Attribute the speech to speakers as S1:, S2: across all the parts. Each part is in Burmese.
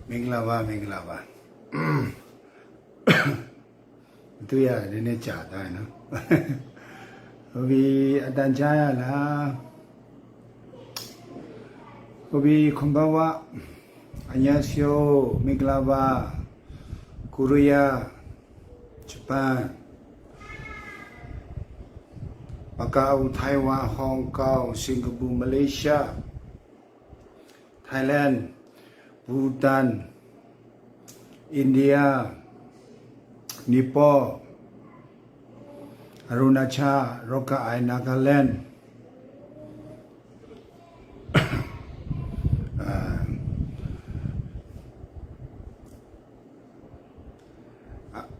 S1: Minglava. Do ya nene chata no. Obi atanjaya la. Obi kumbawa. Annyeonghaseyo, Minglava, Korea, Japan, Macau, Taiwan, Hong Kong, Singapore, Malaysia, Thailand, Bhutan, India, Nepal, Arunachal, Rakhine, Nagaland,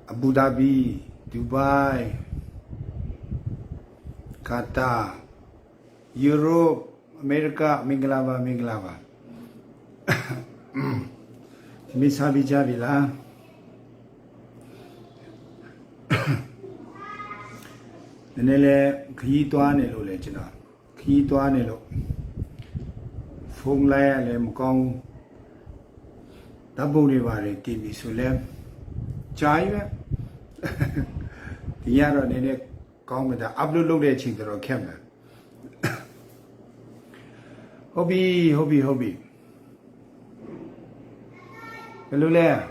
S1: Abu Dhabi, Dubai, Qatar, Europe, America, Minglava. Misabi Javila. Nele Kituane lo legend. Kituane lo. Fung Laya Lem Kong. Tabu Rivare TV Sulem. Chai. The Yaro Nene Kong with the upload loaded children camera. Hobby. Hello there.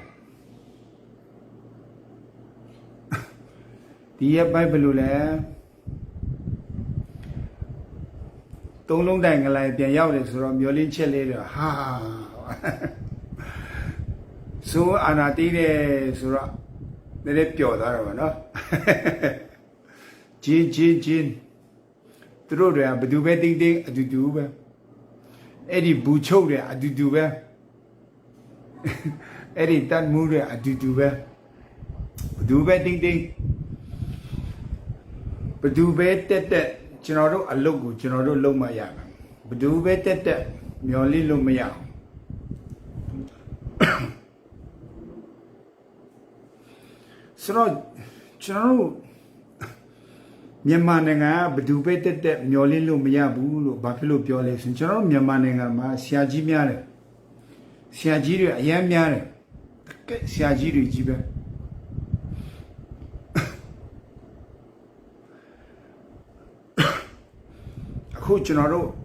S1: The Bible there. Don't long dang like the Yawlis from Yolin Chile. Ha. So, Anatide Sura. The pure there, no? Jin. Through there, but do wedding day, I do. Eddie Bucho there, I do. Eddie that move there, I do. Do wedding day. But do that, General, a logo, General Lomaya. But do that, merely Lomaya. So, General Myamananga, but do better that merely Lomaya, Buffalo Pioles, and General Myamananga, Siaji Siajiri, Yamiare, Siajiri Jiba. Huchanaro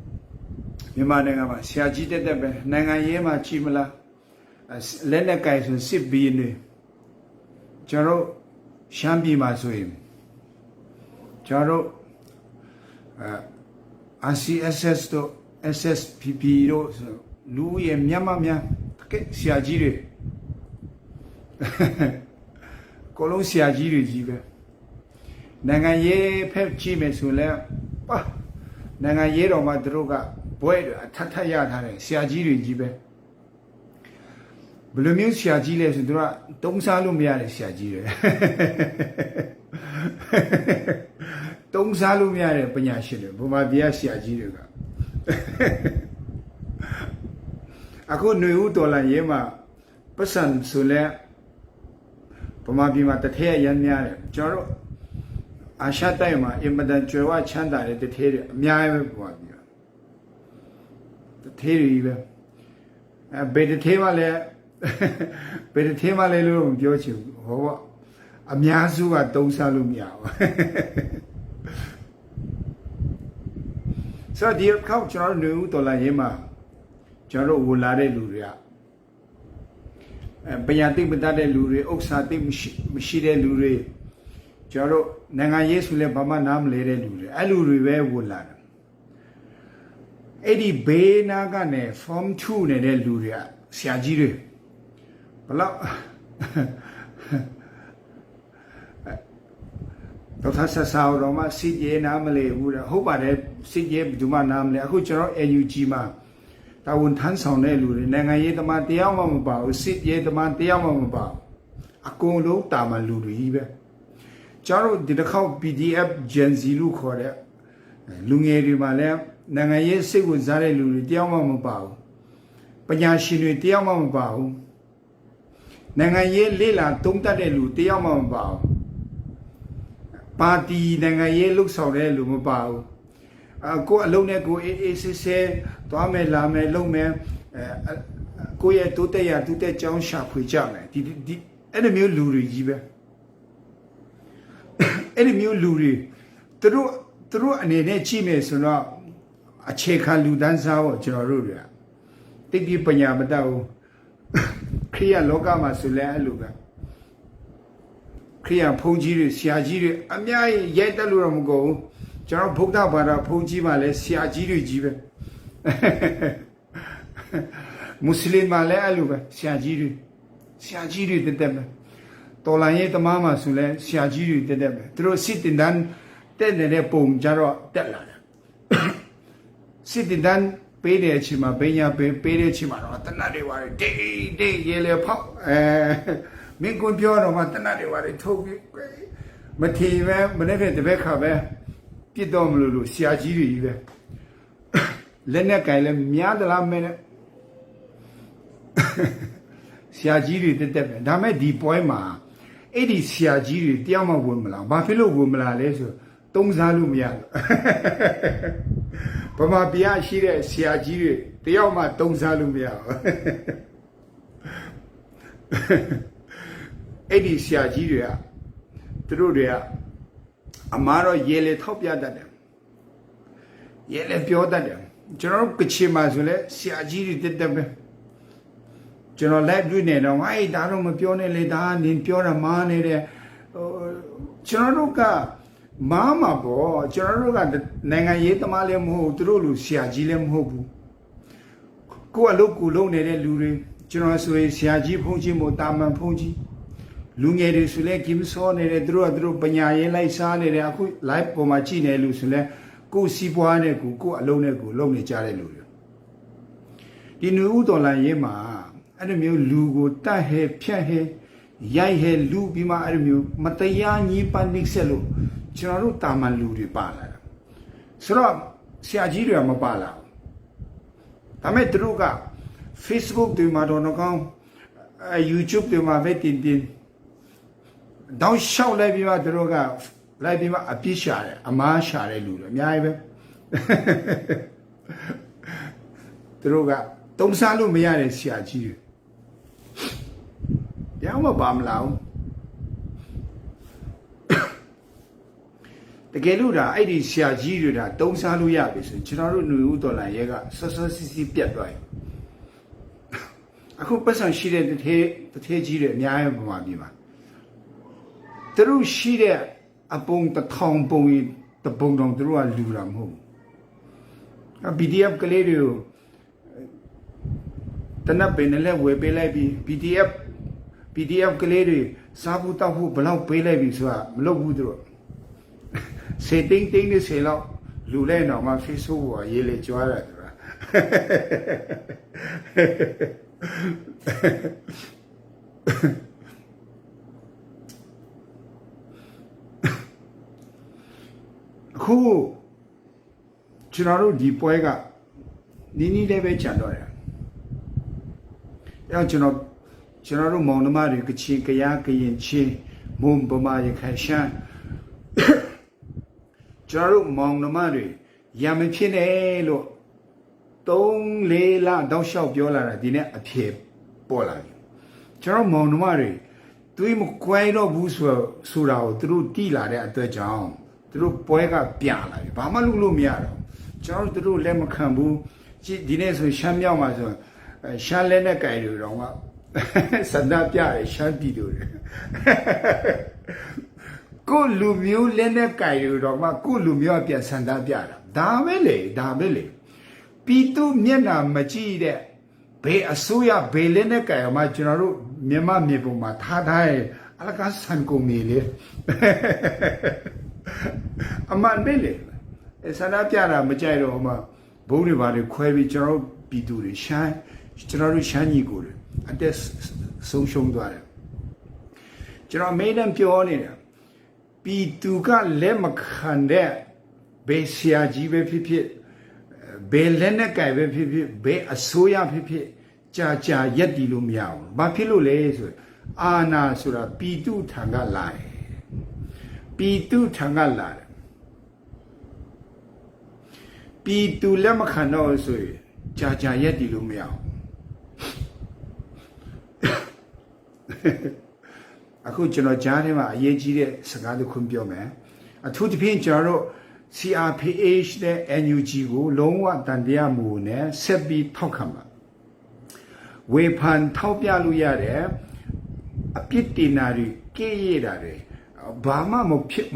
S1: Yamananga, Siaji de Nangayema Chimala, as Lena Kaisun Sip Bini Jaro Shambi Masuim Jaro ACSS to SSPP Louis and Yamamia Siajiri Colon Siajiri Jiba Nangaye Pep Chimesula. Nanga yero madroga boy tataya tare siajiri jibe blumyu siajile sudra tongsa lu mya le siajire tongsa lu mya le panya shi le buma biya siajire ga ako nui $1 ye ma pasan sule buma bi ma tathe yan mya le joro Asha time, Imadan Joa Chanda, the Terry, Mia, the Terry, better Temale, better Temale room, Jochu, a Miazu at Dosalumia. So, dear culture knew Tolayema, Jaro Ulare Luria. Bayati Badade Lure, Oxati Mishide Lure. Jaro Nanga Yesule Bama Nam Lere Lure, Alurive Wulan. Eddie Bay Nagane, Form 2 Nede Luria, Siajiri. Bala Dotasa Sauroma, Sidye Namale, Wuda, Hobare, Sidye Duma Namle, Hucharo, Enujima, Tawun Tanson Lure, Nanga Yetama Tiamamba, Sidye the Mantiamamba, Akolo Tama Lurive. Jaro did a cow PDF Gen Zilu Kore, Lungeri Male, Nangaye Segu Zare Luri, Diamamabao, Panyashinu Diamamabao, Nangaye Lela Tonta de Lu, Diamamabao, Party Nangaye looks out there, Lumabao, go alone, go ACC, Tome Lame, Lome, ကိုယ့်ရဲ့တိုးတက်ရတိုးတက်ကြောင်းရှာဖွေကြမယ်ဒီအဲ့ဒီမျိုးလူတွေကြီးပဲအဲ့ဒီမျိုးလူတွေသူတို့အနေနဲ့ကြည့်မယ်ဆိုတော့အခြေခံလူတန်းစားပေါ့ကျွန်တော်တို့တွေကတိတိပညာမတတ်ဘူးခရိယလောကမှာဆိုလဲအဲ့လိုပဲခရိယဘုန်းကြီးတွေဆရာကြီးတွေအများကြီးရိုက်တက်လို့တော့မကုန်ဘူးကျွန်တော်ဗုဒ္ဓဘာသာဘုန်းကြီးမှလည်းဆရာကြီးတွေကြီးပဲမွတ်စလင်မှလည်းအဲ့လိုပဲဆရာကြီးတွေတက်ပဲတော်လိုင်းရဲ့တမားမှဆိုလဲဆရာကြီးတွေတက်ပဲသူတို့စစ်တင်တန်းတက်နေတဲ့ပုံကြတော့တက်လာတယ်စစ်တင်တန်းပေးတဲ့အချိန်မှာဘိညာပေးတဲ့အချိန်မှာတော့တနတ်တွေပါတယ်တိတ်ရဲလေဖောက်မင်းကွန်ပြောတော့မှတနတ်တွေပါတယ်ထုတ်ပြီးမထီပဲမနေ့ကတပည့်ခါပဲပြစ်တော့မလို့ဆရာကြီးတွေကြီးပဲလက်နဲ့ကင်လဲများသလားမဲနဲ့ဆရာကြီးတွေတက်ပဲဒါမဲ့ဒီပွဲမှာအဲ့ဒီဆရာကြီးတွေတယောက်မှဝင်မလာဘာဖြစ်လို့ဝင်မလာလဲဆိုသုံးစားလို့မရဘူးဗမာပြည်ရှိတဲ့ဆရာကြီးတွေတယောက်မှသုံးစားလို့မရဘူးအဲ့ဒီဆရာကြီးတွေကသူတို့တွေကအမားတော့ရေလေထောက်ပြတတ်တယ်ရေလေပြောတတ်တယ်ကျွန်တော်ကချင်မှာဆိုလဲဆရာကြီးတွေတက်ပဲကျွန်တော်လိုက်တွေ့နေတော့ဟဲ့ဒါတော့မပြောနဲ့လေဒါနင်ပြောတာမားနေတဲ့ကျွန်တော်တို့ကမားမှာပေါ့ကျွန်တော်တို့ကနိုင်ငံရေးသမားလည်းမဟုတ်သူတို့လူဆရာကြီးလည်းမဟုတ်ဘူးကိုယ်အလုပ်ကိုလုပ်နေတဲ့လူတွေကျွန်တော်ဆိုရင်ဆရာကြီးဖုန်းကြီးမို့တာမန်ဖုန်းကြီးလူငယ်တွေဆိုလဲကင်းစောနေတယ်သူတို့ပညာရေးလိုက်စားနေတယ်အခု live ပေါ်မှာကြည့်နေလူဆိုလဲကိုယ်စီးပွားနဲ့ကိုယ်အလုံးနဲ့ကိုလုပ်နေကြတဲ့လူတွေဒီနွေဦးတော်လန်ရေးမှာအဲ့လိုမျိုးလူကိုတတ်ဟဲဖြတ်ဟဲရိုက်ဟဲလူပြီးမှအဲ့လိုမျိုးမတရားညှိပန်းနှိမ့်ဆက်လို့ကျွန်တော်တို့တာမန်လူတွေပါလာတာဆိုတော့ဆရာကြီးတွေကမပါလာဘူးဒါမဲ့သူတို့က Facebook တွေမှာတော့ကောင်း YouTube တွေမှာပဲတင်တောင်းလျှောက်လိုက်ပြီးမှသူတို့ကလိုက်ပြီးမှအပြစ်ရှာတယ်အမားရှာတဲ့လူတွေအများကြီးပဲသူတို့ကတုံးစားလို့မရတဲ့ဆရာကြီးတွေတရားမပါမလားတကယ်လို့ဒါအဲ့ဒီဆရာကြီးတွေဒါတုံးစားလို့ရပြီဆိုကျွန်တော်တို့ຫນွေဦးတော်လန်ရဲကဆော့ဆော့စီစီပြတ်သွားပြီအခုပတ်စံရှိတဲ့တထေးကြီးတွေအများကြီးပမာပြည်မှာသူတို့ရှိတဲ့အပုံတစ်ထောင်ပုံရင်တပုံတောင်သူတို့ကလူတာမဟုတ်ဘူး PDF ကလေးတွေကိုတနပ်ပင်နဲ့ဝယ်ပေးလိုက်ပြီး PDF ကလေးတွေစားဖို့တောက်ဖို့ဘလောက်ပေးလိုက်ပြီဆိုတာမလုပ်ဘူးသူတို့စေတင်းတင်းနဲ့ဆေလောက်လူလဲတော့မှ Facebook ပေါ်ရေးလေကြွားတာသူကအခုကျွန်တော်တို့ဒီပွဲကနီးနီးလေးပဲခြံတော့တယ်အဲကျွန်တော်တို့မောင်နှမတွေကချင်ကရင်ချင်းမွန်ဗမာရခိုင်ရှမ်းကျွန်တော်တို့မောင်နှမတွေရံမဖြစ်နဲ့လို့3-4လတောက်လျှောက်ပြောလာတာဒီနေ့အဖြေပေါ်လာပြီကျွန်တော်မောင်နှမတွေတွေးမကွဲတော့ဘူးဆိုတာကိုသူတို့တိလာတဲ့အတွက်ကြောင့်သူတို့ပွဲကပြလာပြီဘာမှလုပ်လို့မရတော့ကျွန်တော်တို့လက်မခံဘူးဒီနေ့ဆိုရှမ်းမြောက်မှာဆိုရှမ်းလက်နဲ့ကြိုင်တွေတော့ကစန္ဒပြရရှမ်းပြည်တို့ကိုလူမျိုးလက်နဲ့ကြိုင်တွေတော့မှကိုလူမျိုးအပြန်စန္ဒပြတာဒါပဲလေပြည်သူမျက်နှာမကြည့်တဲ့ဘေးအစိုးရဘေးလက်နဲ့ကြိုင်မှာကျွန်တော်တို့မြန်မာမြေပုံမှာထားရဲ့အလကားဆန်ကုန်နေလေအမှန်ပဲလေဆန္ဒပြတာမကြိုက်တော့မှဘုံတွေဘာတွေခွဲပြီးကျွန်တော်တို့ပြည်သူတွေကျွန်တော်တို့ရှမ်းညီကိုတွေအသက်ဆုံးရှုံးသွားတယ်ကျွန်တော်မေးတယ်ပြောနေတာပြည်သူကလက်မခံတဲ့ဘေးဆရာကြီးပဲဖြစ်ဘေးလက်နဲ့ကြိုင်ပဲဖြစ်ဘေးအစိုးရဖြစ်ကြာရက်တည်လို့မရဘူးဘာဖြစ်လို့လဲဆိုအာနာဆိုတာပြည်သူထံကလာတယ်ပြည်သူထံကလာတယ်ပြည်သူလက်မခံတော့ဆိုရင်ကြာရက်တည်လို့မရဘူး အခုကျွန်တော်ကြားထဲမှာအရေးကြီးတဲ့စကားတစ်ခုပြောမယ်အထူးသဖြင့်ကျွန်တော်တို့ CRPH နဲ့ NUG ကိုလုံးဝတန်တရားမှုနဲ့ဆက်ပြီးထောက်ခံပါဝေဖန်ထောက်ပြလို့ရတယ်အပြစ်တင်တာတွေကြည့်ရတာတွေဘာမှမ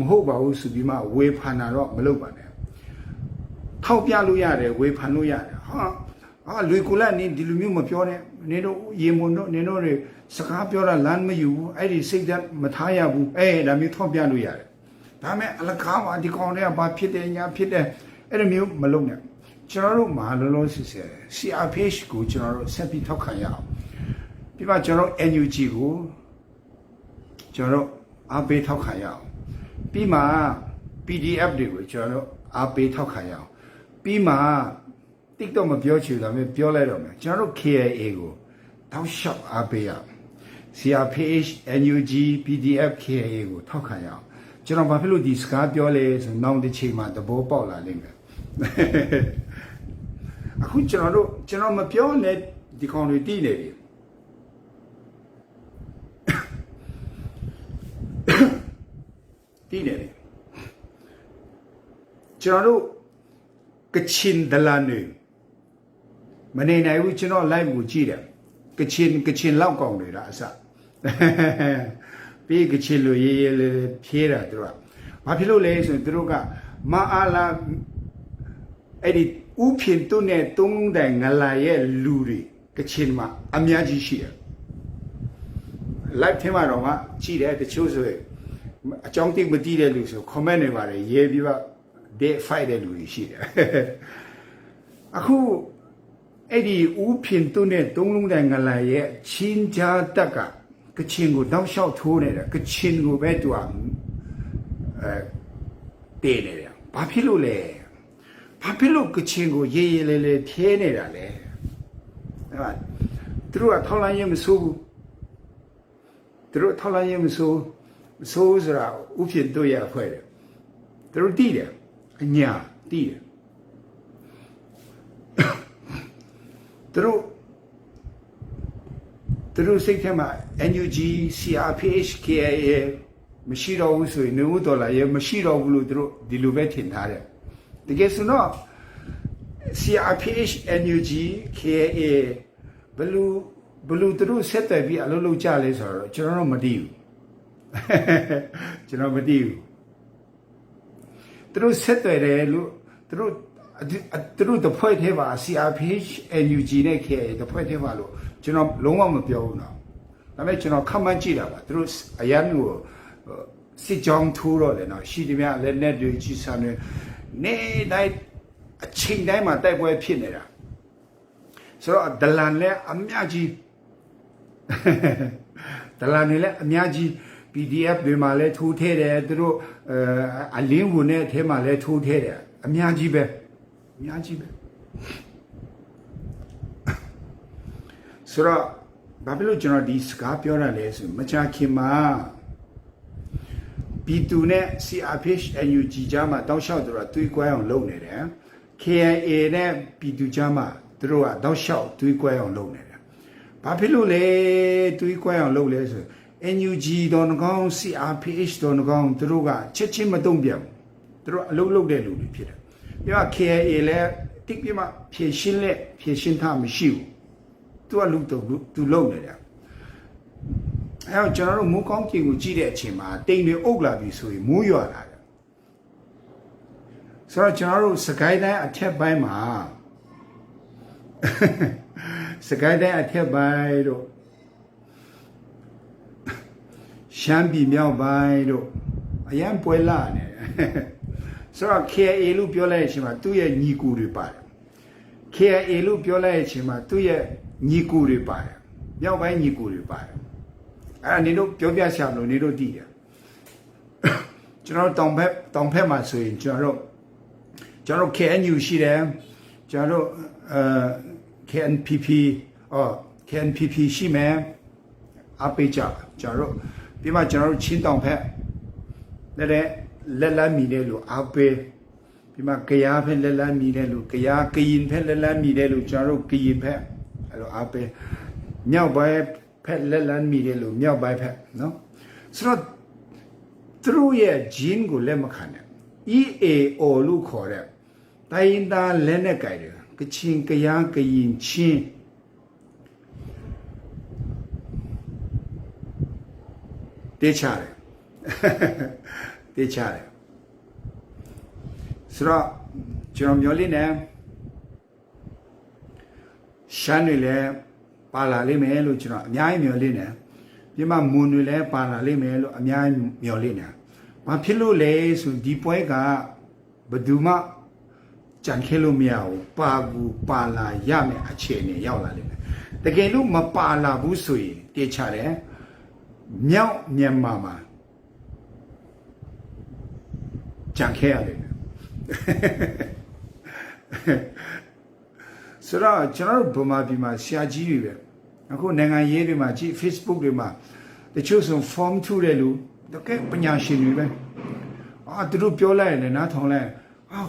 S1: ဟုတ်ပါဘူးဆိုပြီးမှဝေဖန်တာတော့မလုပ်ပါနဲ့ထောက်ပြလို့ရတယ်ဝေဖန်လို့ရတယ်ဟာလွေကူလာနေဒီလိုမျိုးမပြောနဲ့နင်တို့ရေမွန်တို့နင်တို့တွေစကားပြောတာလမ်းမယူဘူးအဲ့ဒီစိတ်ဓာတ်မထားရဘူးဒါမျိုးထောက်ပြလို့ရတယ်ဒါမဲ့အလကားပါဒီကောင်တွေကဘာဖြစ်တယ်ညာဖြစ်တယ်အဲ့လိုမျိုးမလုပ်နဲ့ကျွန်တော်တို့မှာလောလောဆယ်ဆယ် CRPH ကိုကျွန်တော်တို့ဆက်ပြီးထောက်ခံရအောင်ပြီးမှကျွန်တော် NUG ကိုကျွန်တော်အားပေးထောက်ခံရအောင်ပြီးမှ PDF တွေကိုကျွန်တော်အားပေးထောက်ခံရအောင်ပြီးမှ TikTok မပြောချင်တာမျိုးပြောလိုက်တော့မယ်ကျွန်တော်တို့ KIA ကိုတောက်လျှောက်အားပေးရအောင် CRPH NUG PDF KIA ကိုထောက်ခံရအောင်ကျွန်တော်ဘာဖြစ်လို့ဒီစကားပြောလဲဆိုနောက်တစ်ချိန်မှာသဘောပေါက်လာလိမ့်မယ်အခုကျွန်တော်မပြောနဲ့ဒီကောင်တွေတီးနေတယ်တီးနေတယ်ကျွန်တော်တို့ကချင်ဒလာနေမနေနိုင်ဘူးကျွန်တော် live ကိုကြည့်တယ်ကချင်လောက်ကောင်းနေတာအစပြီးကချင်လိုရေးရေးလေးဖြေးတာသူကဘာဖြစ်လို့လဲဆိုရင်သူတို့ကမအားလာအဲ့ဒီဥဖြင့်တုနဲ့သုံးတိုင်ငလာရဲ့လူတွေကချင်မှာအများကြီးရှိတယ် live ထဲမှာတော့မှကြည့်တယ်တချို့ဆိုရင်အကြောင်းသိမသိတဲ့လူဆို comment တွေပါတယ်ရေးပြီးတော့ day fight တဲ့လူတွေရှိတယ်အခုအဲ့ဒီဥဖြင့်တုနဲ့သုံးလုံးတိုင်ငလာရဲ့ချင်းချာတက်ကကချင်ကိုတောက်လျှောက်ထိုးနေတာကချင်ကိုပဲသူကတေးနေတယ်ဘာဖြစ်လို့လဲဘာဖြစ်လို့ကချင်ကိုရေးရေးလဲလဲထဲနေတာလဲအဲ့ဒါသူတို့ကထောက်လိုက်ရင်မဆိုးဘူးသူတို့ထောက်လိုက်ရင်မဆိုးဆိုတာဥဖြစ်တို့ရဖွဲ့တယ်သူတို့တီးတယ်အညာတီးတယ်သူတို့စိတ်ထဲမှာ NUG CRPH KIA မရှိတော့ဘူးဆိုရင်နေဦးဒေါ်လာရဲ့မရှိတော့ဘူးလို့သူတို့ဒီလိုပဲထင်ထားတယ်တကယ်ဆိုတော့ CRPH NUG KIA ဘလူသူတို့ဆက်သွယ်ပြီးအလုပ်လုပ်ကြလဲဆိုတော့ကျွန်တော်မသိဘူးကျွန်တော်မသိဘူးသူတို့ဆက်သွယ်တယ်လို့သူတို့တဖွဲ့ထဲပါ CRPH NUG နဲ့ KIA တဖွဲ့ထဲပါလို့ကျွန်တော်လုံးဝမပြောဘူးနော်ဒါပေမဲ့ကျွန်တော်ခန့်မှန်းကြည့်တာပါသူတို့အရန်ကိုစစ်ကြောင်းထိုးတော့တယ်နော်ရှိတယ်များလက်နဲ့တွေကြီးစံနေနေတိုင်းအချိန်တိုင်းမှာတိုက်ပွဲဖြစ်နေတာဆိုတော့ဒလန်လည်းအများကြီးဒလန်လည်းအများကြီး PDF တွေမှာလည်းထိုးထဲတယ်သူတို့အလင်းဝင်တဲ့အထဲမှာလည်းထိုးထဲတယ်အများကြီးပဲဆိုတော့ဘာဖြစ်လို့ကျွန်တော်ဒီစကားပြောရလဲဆိုမချခင်မှာပြည်သူနဲ့ CRPH NUG ကြားမှာတောက်လျှောက်တို့ကတွေးကွဲအောင်လုပ်နေတယ် KIA နဲ့ပြည်သူကြားမှာတို့ကတောက်လျှောက်တွေးကွဲအောင်လုပ်နေတယ်ဘာဖြစ်လို့လဲတွေးကွဲအောင်လုပ်လဲဆို NUG တော်ငကောင်း CRPH တော်ငကောင်းတို့ကချက်ချင်းမတုံ့ပြန်ဘူးတို့အလုပ်လုပ်တဲ့လူတွေဖြစ်တယ်ပြီးတော့ KIA လည်းတိပြမဖြည့်ရှင်းထားမရှိဘူးသူကလူသူလုံနေတယ်အဲတော့ကျွန်တော်တို့မိုးကောင်းပြင်ကိုကြည့်တဲ့အချိန်မှာတိမ်တွေအုပ်လာပြီဆိုရင်မိုးရွာလာတယ်ဆိုတော့ကျွန်တော်တို့စကိုင်းတိုင်းအထက်ပိုင်းမှာစကိုင်းတိုင်းအထက်ပိုင်းတို့ရှမ်းပြည်မြောက်ပိုင်းတို့အရန်ပွဲလာနေတယ်ဆိုတော့ KIA လို့ပြောလိုက်တဲ့အချိန်မှာသူ့ရဲ့ညီကူတွေပါတယ် KIA လို့ပြောလိုက်တဲ့အချိန်မှာသူ့ရဲ့ညီကူတွေပါတယ်မြောက်ပိုင်းညီကူတွေပါတယ်အဲ့ဒါနေတို့ပြောပြချင်လို့နေတို့တည်တယ်ကျွန်တော်တောင်ဘက်မှာဆိုရင်ကျွန်တော် KNU ရှိတယ်ကျွန်တော်KNPP KNPP ရှိမယ်အပိကြကျွန်တော်ပြီးမှကျွန်တော်ချင်းတောင်ဘက်လက်လမ်းမီတဲ့လူအပိပြီးမှကြရားဖက်လက်လမ်းမီတဲ့လူကြရားကရင်ဖက်လက်လမ်းမီတဲ့လူကျွန်တော်ကရင်ဖက်အဲ့လိုအပိမြောက်ပိုင်း ဖက်လက်လန်းမိတယ်လို့မြောက်ပိုင်းဖက်နော်ဆိုတော့သူတို့ရဲ့ gene ကိုလက်မခံနဲ့ EAO လို့ခေါ်တဲ့တိုင်းသားလက်နဲ့ကြိုက်တယ်ကချင်ကရားကရင်ချင်းတေးချတယ်တေးချတယ်ဆိုတော့ကျွန်တော်မျှော်လင့်နေရှမ်းတွေလည်းပါလာလိမ့်မယ်လို့ကျွန်တော်အများကြီးမျှော်လင့်နေပြမမွန်တွေလည်းပါလာလိမ့်မယ်လို့အများကြီးမျှော်လင့်နေဘာဖြစ်လို့လဲဆိုဒီပွဲကဘယ်သူမှကြံခဲလို့မရဘူးပါကူပါလာရမယ်အခြေအနေရောက်လာလိမ့်မယ်တကယ်လို့မပါလာဘူးဆိုရင်တေချတယ်မြောက်မြန်မာမှာကြံခဲရလိမ့်မယ်ဆိုတော့ကျွန်တော်တို့ဗမာပြည်မှာဆရာကြီးတွေပဲအခုနိုင်ငံရေးတွေမှာကြည့် Facebook တွေမှာတချို့ဆို form ထုတဲ့လူတကယ်ပညာရှင်တွေပဲသူတို့ပြောလိုက်တယ်နားထောင်လိုက်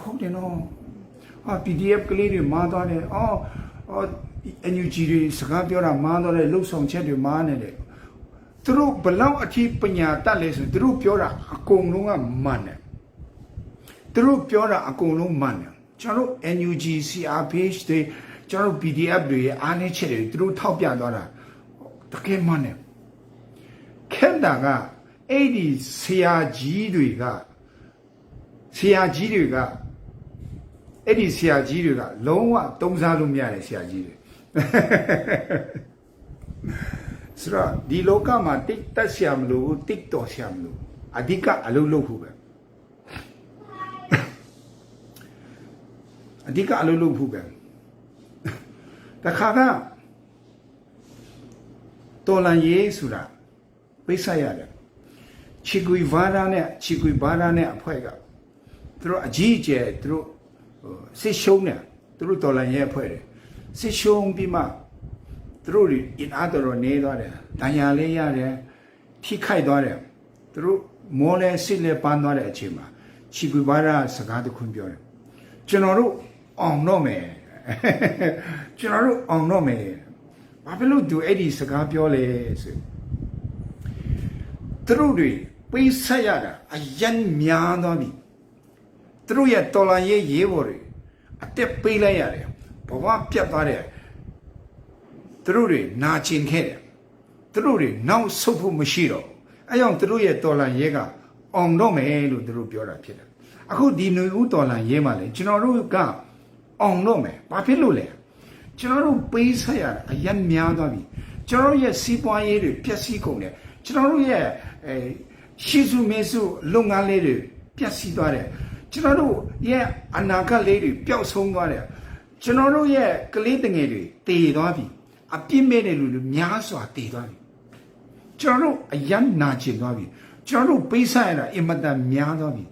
S1: ဟုတ်တယ်နော်PDF ကလေးတွေမားသွားတယ်NUG တွေစကားပြောတာမားသွားတယ်လှုပ်ဆောင်ချက်တွေမားနေတယ်သူတို့ဘလောက်အထိပညာတတ်လဲဆိုသူတို့ပြောတာအကုန်လုံးကမှန်တယ်သူတို့ပြောတာအကုန်လုံးမှန်တယ်ကျွန်တော်တို့ NUG CRPH တွေကျွန်တော်တို့ PDF တွေအားနည်းချက်တွေသူတို့ထောက်ပြသွားတာတကယ်မှန်တယ်ခင်တာကအဲ့ဒီဆရာကြီးတွေကအဲ့ဒီဆရာကြီးတွေကလုံးဝတုံးစားလို့မရတဲ့ဆရာကြီးတွေဆိုတော့ဒီလောကမှာတိတ်တက်ဆရာမလို့တိတ်တော်ဆရာမလို့အဓိကအလုပ်လုပ်ဖို့ပဲအဓိကအလုပ်လုပ်ဖို့ပဲတခါကတော်လန်ရေးဆိုတာပိတ်ဆက်ရတယ်ချီကွီဗာရာနဲ့အဖွဲ့ကသူတို့အကြီးအကျယ်သူတို့စစ်ရှုံးတယ်သူတို့တော်လန်ရေးအဖွဲ့တယ်စစ်ရှုံးပြီးမှသူတို့အင်အားတော်နေသွားတယ်ဒဏ်ရာလေးရတယ်ထိခိုက်သွားတယ်သူတို့မောလဲစစ်လဲပန်းသွားတဲ့အချိန်မှာချီကွီဗာရာစကားတစ်ခုပြောတယ်ကျွန်တော်တို့အောင်တော့မယ်ကျွန်တော်တို့အောင်တော့မယ်ဘာဖြစ်လို့သူအဲ့ဒီစကားပြောလဲဆိုသူတို့တွေပေးဆက်ရတာအယံများသွားပြီသူတို့ရဲ့တော်လန်ရေးဘော်တွေအတက်ပေးလိုက်ရတယ်ဘဝပြတ်သွားတယ်သူတို့တွေနာကျင်ခဲ့တယ်သူတို့တွေနောက်ဆုတ်ဖို့မရှိတော့အဲကြောင့်သူတို့ရဲ့တော်လန်ရေးကအောင်တော့မယ်လို့သူတို့ပြောတာဖြစ်တယ်အခုဒီຫນွေဦးတော်လန်ရေးမှာလေကျွန်တော်တို့ကအောင်တော့မယ်ဘာဖြစ်လို့လဲကျွန်တော်တို့ပေးဆက်ရတာအယံများသွားပြီကျွန်တော်ရဲ့စီးပွားရေးတွေပျက်စီးကုန်တယ်ကျွန်တော်တို့ရဲ့ရှိစုမေစုလုပ်ငန်းလေးတွေပျက်စီးသွားတယ်ကျွန်တော်တို့ရဲ့အနာဂတ်လေးတွေပျောက်ဆုံးသွားတယ်ကျွန်တော်တို့ရဲ့ကလေးတငယ်တွေတည်သွားပြီအပြစ်မဲ့တဲ့လူတွေများစွာတည်သွားပြီကျွန်တော်တို့အယံနာကျင်သွားပြီကျွန်တော်တို့ပေးဆက်ရတာအင်မတန်များသွားပြီ